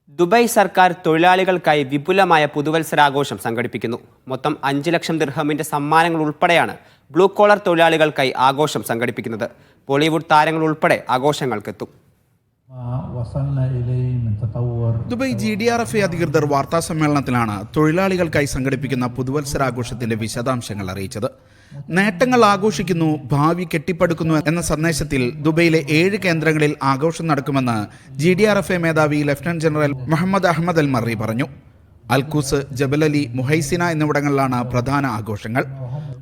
Dubai സർക്കാർ തൊഴിലാളികൾക്കായി വിപുലമായ പുതുവത്സരാഘോഷം സംഘടിപ്പിക്കുന്നു. മൊത്തം 5 ലക്ഷം ദിർഹമിന്റെ സമ്മാനങ്ങൾ ഉൾപ്പെടെയാണ് ബ്ലൂ കോളർ തൊഴിലാളികൾക്കായി ആഘോഷം സംഘടിപ്പിക്കുന്നത്. ബോളിവുഡ് താരങ്ങൾ ഉൾപ്പെടെ ആഘോഷങ്ങൾക്കെത്തും. ദുബായ് GDRFA അധികൃതർ വാർത്താ സമ്മേളനത്തിലാണ് തൊഴിലാളികൾക്കായി സംഘടിപ്പിക്കുന്ന പുതുവത്സരാഘോഷത്തിന്റെ വിശദാംശങ്ങൾ അറിയിച്ചത്. നേട്ടങ്ങൾ ആഘോഷിക്കുന്നു, ഭാവി കെട്ടിപ്പടുക്കുന്നു എന്ന സന്ദേശത്തിൽ ദുബൈയിലെ 7 കേന്ദ്രങ്ങളിൽ ആഘോഷം നടക്കുമെന്ന് GDRFA മേധാവി ലഫ്റ്റനന്റ് ജനറൽ മുഹമ്മദ് അഹമ്മദ് അൽ മറി പറഞ്ഞു. അൽക്കൂസ്, ജബലലി, മുഹൈസിന എന്നിവിടങ്ങളിലാണ് പ്രധാന ആഘോഷങ്ങൾ.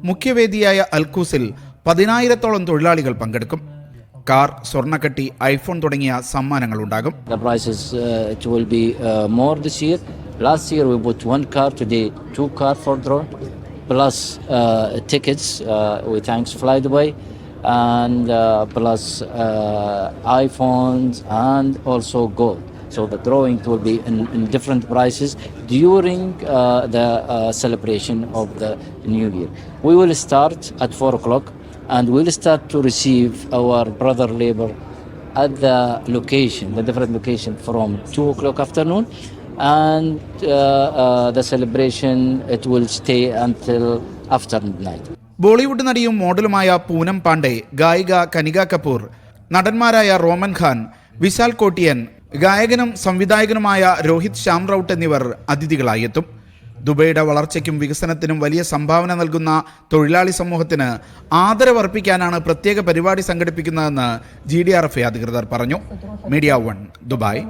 മുഖ്യവേദിയായ അൽക്കൂസിൽ 10,000-ഓളം തൊഴിലാളികൾ പങ്കെടുക്കും. കാർ, സ്വർണ്ണക്കട്ടി, ഐഫോൺ തുടങ്ങിയ സമ്മാനങ്ങൾ ഉണ്ടാകും. Last year we bought 1 car, today 2 car for drone, plus tickets with thanks Fly Dubai, and plus iPhones and also gold. So the drawing will be in different prices during the celebration of the New Year. We will start at 4 o'clock and we'll start to receive our brother labor at the location, the different location from 2 o'clock afternoon. And the celebration, it will stay until after midnight. Bollywood നടിയും മോഡലുമായ പൂനം പാണ്ഡെ, ഗായിക Kanika Kapoor, നടന്മാരായ Roman Khan, Vishal Kotian, ഗായകനും സംവിധായകനുമായ രോഹിത് ശ്യാം റൌട്ട് എന്നിവർ അതിഥികളായി എത്തും. ദുബൈയുടെ വളർച്ചയ്ക്കും വികസനത്തിനും വലിയ സംഭാവന നൽകുന്ന തൊഴിലാളി സമൂഹത്തിന് ആദരവർപ്പിക്കാനാണ് പ്രത്യേക പരിപാടി സംഘടിപ്പിക്കുന്നതെന്ന് GDRFA അധികൃതർ പറഞ്ഞു. Media 1, Dubai.